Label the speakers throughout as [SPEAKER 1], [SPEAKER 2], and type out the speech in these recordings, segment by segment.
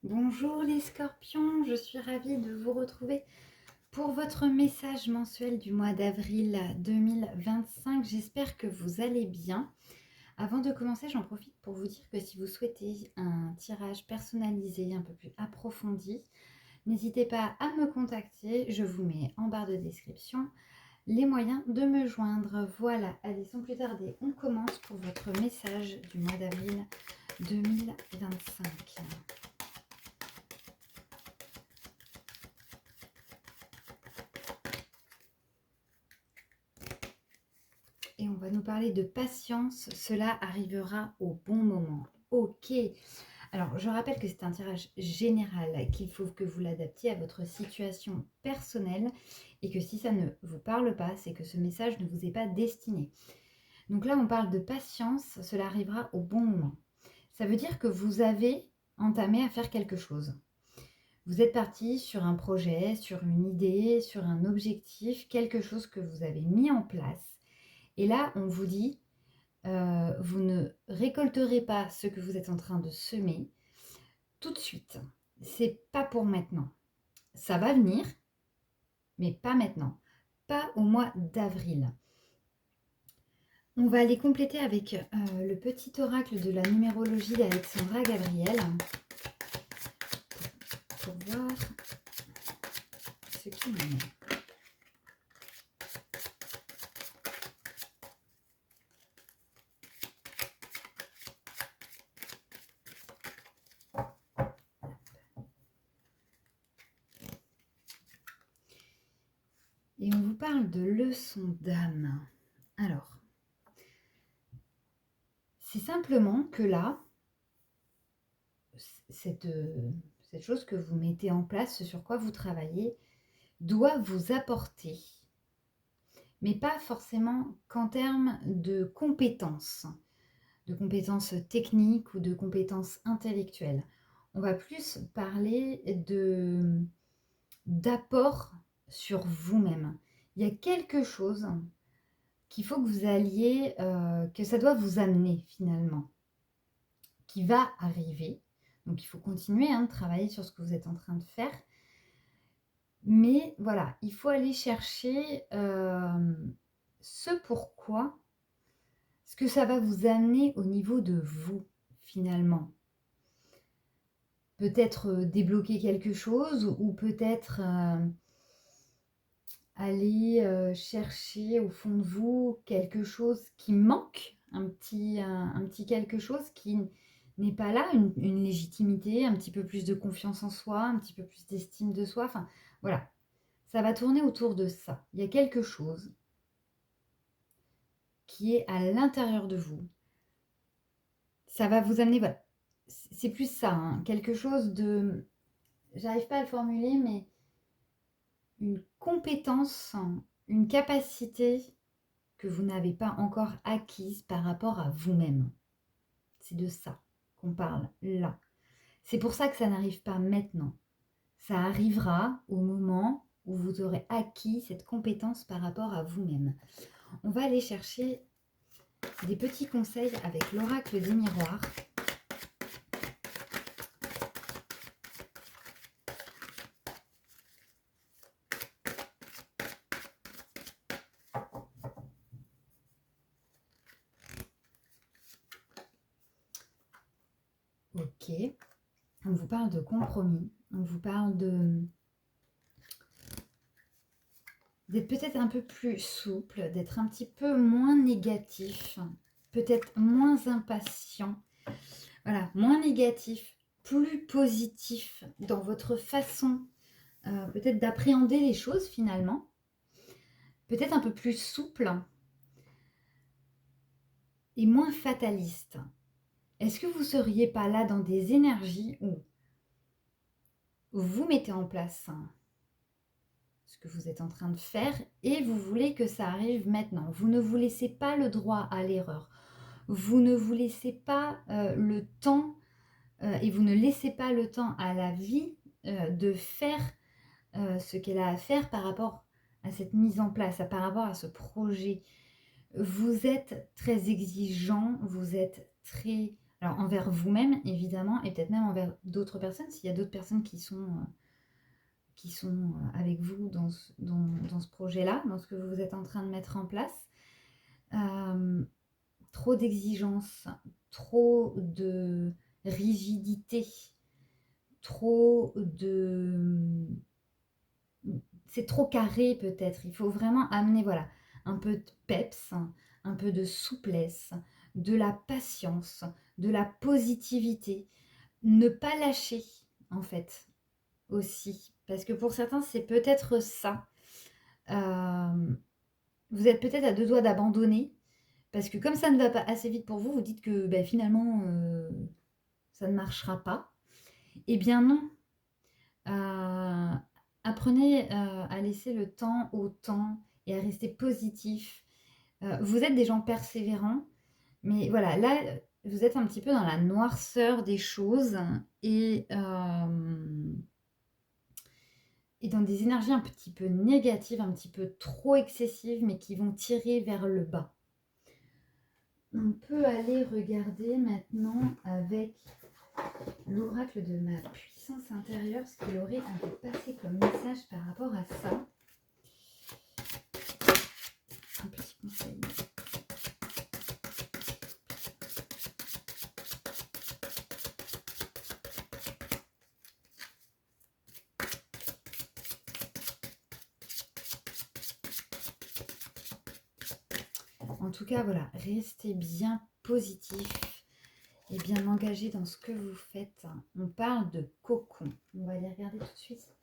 [SPEAKER 1] Bonjour les scorpions, je suis ravie de vous retrouver pour votre message mensuel du mois d'avril 2025. J'espère que vous allez bien. Avant de commencer, j'en profite pour vous dire que si vous souhaitez un tirage personnalisé un peu plus approfondi, n'hésitez pas à me contacter. Je vous mets en barre de description les moyens de me joindre. Voilà, allez, sans plus tarder, on commence pour votre message du mois d'avril 2025. Et on va nous parler de patience, cela arrivera au bon moment. Ok, alors je rappelle que c'est un tirage général, qu'il faut que vous l'adaptiez à votre situation personnelle et que si ça ne vous parle pas, c'est que ce message ne vous est pas destiné. Donc là, on parle de patience, cela arrivera au bon moment. Ça veut dire que vous avez entamé à faire quelque chose. Vous êtes parti sur un projet, sur une idée, sur un objectif, quelque chose que vous avez mis en place. Et là, on vous dit, vous ne récolterez pas ce que vous êtes en train de semer tout de suite. C'est pas pour maintenant. Ça va venir, mais pas maintenant. Pas au mois d'avril. On va aller compléter avec le petit oracle de la numérologie d'Alexandra Gabriel pour voir ce qu'il en est. Et on vous parle de leçon d'âme. Alors, c'est simplement que là, cette chose que vous mettez en place, ce sur quoi vous travaillez, doit vous apporter, mais pas forcément qu'en termes de compétences techniques ou de compétences intellectuelles. On va plus parler d'apport sur vous-même. Il y a quelque chose qu'il faut que vous alliez, que ça doit vous amener finalement, qui va arriver. Donc il faut continuer de travailler sur ce que vous êtes en train de faire. Mais voilà, il faut aller chercher ce pourquoi, ce que ça va vous amener au niveau de vous, finalement. Peut-être débloquer quelque chose ou peut-être aller chercher au fond de vous quelque chose qui manque, un petit quelque chose qui n'est pas là, une légitimité, un petit peu plus de confiance en soi, un petit peu plus d'estime de soi. Enfin, voilà, ça va tourner autour de ça. Il y a quelque chose qui est à l'intérieur de vous. Ça va vous amener, voilà, c'est plus ça, quelque chose de, j'arrive pas à le formuler, mais une compétence, une capacité que vous n'avez pas encore acquise par rapport à vous-même. C'est de ça qu'on parle là. C'est pour ça que ça n'arrive pas maintenant. Ça arrivera au moment où vous aurez acquis cette compétence par rapport à vous-même. On va aller chercher des petits conseils avec l'oracle des miroirs. Ok. On vous parle de compromis. On vous parle d'être peut-être un peu plus souple, d'être un petit peu moins négatif, peut-être moins impatient. Voilà, moins négatif, plus positif dans votre façon peut-être d'appréhender les choses finalement. Peut-être un peu plus souple et moins fataliste. Est-ce que vous ne seriez pas là dans des énergies où vous mettez en place ce que vous êtes en train de faire et vous voulez que ça arrive maintenant? Vous ne vous laissez pas le droit à l'erreur. Vous ne vous laissez pas le temps et vous ne laissez pas le temps à la vie de faire ce qu'elle a à faire par rapport à cette mise en place, par rapport à ce projet. Vous êtes très exigeant, vous êtes très... Alors envers vous-même, évidemment, et peut-être même envers d'autres personnes, s'il y a d'autres personnes qui sont avec vous dans ce projet-là, dans ce que vous êtes en train de mettre en place. Trop d'exigences, trop de rigidité, trop de... C'est trop carré peut-être. Il faut vraiment amener, voilà, un peu de peps, un peu de souplesse, de la patience, de la positivité. Ne pas lâcher, en fait, aussi. Parce que pour certains, c'est peut-être ça. Vous êtes peut-être à deux doigts d'abandonner. Parce que comme ça ne va pas assez vite pour vous, vous dites que ben, finalement, ça ne marchera pas. Eh bien non. Apprenez à laisser le temps au temps et à rester positif. Vous êtes des gens persévérants, mais voilà, là, vous êtes un petit peu dans la noirceur des choses et dans des énergies un petit peu négatives, un petit peu trop excessives, mais qui vont tirer vers le bas. On peut aller regarder maintenant avec l'oracle de ma puissance intérieure, ce qu'il aurait à vous passer comme message par rapport à ça. Un petit conseil. En tout cas, voilà, restez bien positif et bien engagé dans ce que vous faites. On parle de cocon. On va aller regarder tout de suite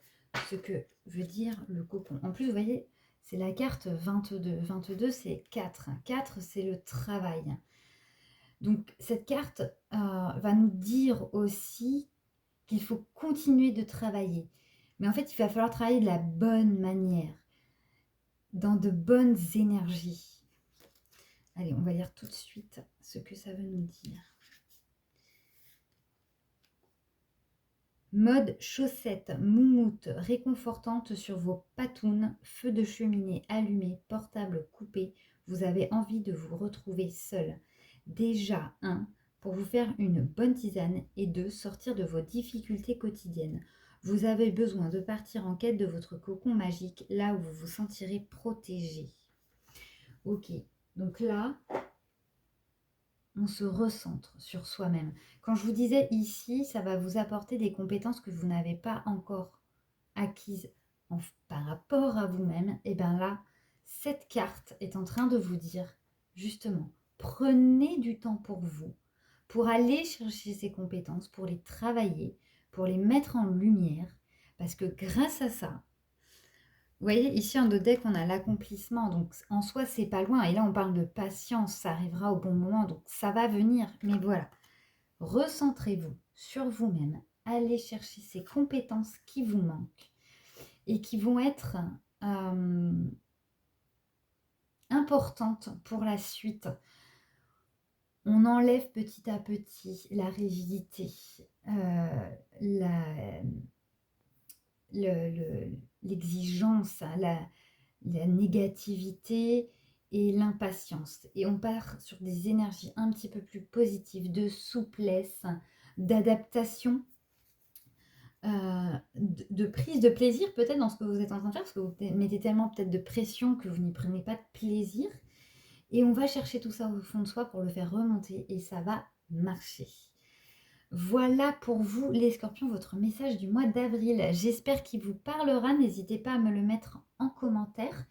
[SPEAKER 1] ce que veut dire le cocon. En plus, vous voyez, c'est la carte 22. 22, c'est 4. 4, c'est le travail. Donc, cette carte va nous dire aussi qu'il faut continuer de travailler. Mais en fait, il va falloir travailler de la bonne manière, dans de bonnes énergies. Allez, on va lire tout de suite ce que ça veut nous dire. Mode chaussette, moumoute, réconfortante sur vos patounes, feu de cheminée allumé, portable coupé, vous avez envie de vous retrouver seul. Déjà, 1, pour vous faire une bonne tisane, et 2, sortir de vos difficultés quotidiennes. Vous avez besoin de partir en quête de votre cocon magique, là où vous vous sentirez protégé. Ok, donc là, on se recentre sur soi-même. Quand je vous disais ici, ça va vous apporter des compétences que vous n'avez pas encore acquises par rapport à vous-même. Et bien là, cette carte est en train de vous dire, justement, prenez du temps pour vous, pour aller chercher ces compétences, pour les travailler, pour les mettre en lumière, parce que grâce à ça, vous voyez, ici en deck, on a l'accomplissement. Donc, en soi, c'est pas loin. Et là, on parle de patience. Ça arrivera au bon moment. Donc, ça va venir. Mais voilà. Recentrez-vous sur vous-même. Allez chercher ces compétences qui vous manquent et qui vont être importantes pour la suite. On enlève petit à petit la rigidité, l'exigence, la négativité et l'impatience. Et on part sur des énergies un petit peu plus positives, de souplesse, d'adaptation, de prise de plaisir peut-être dans ce que vous êtes en train de faire, parce que vous mettez tellement peut-être de pression que vous n'y prenez pas de plaisir. Et on va chercher tout ça au fond de soi pour le faire remonter et ça va marcher. Voilà pour vous les scorpions, votre message du mois d'avril. J'espère qu'il vous parlera. N'hésitez pas à me le mettre en commentaire,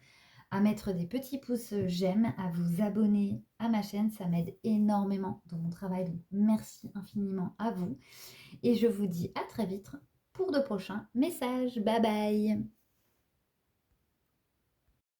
[SPEAKER 1] à mettre des petits pouces j'aime, à vous abonner à ma chaîne. Ça m'aide énormément dans mon travail. Donc merci infiniment à vous. Et je vous dis à très vite pour de prochains messages. Bye bye!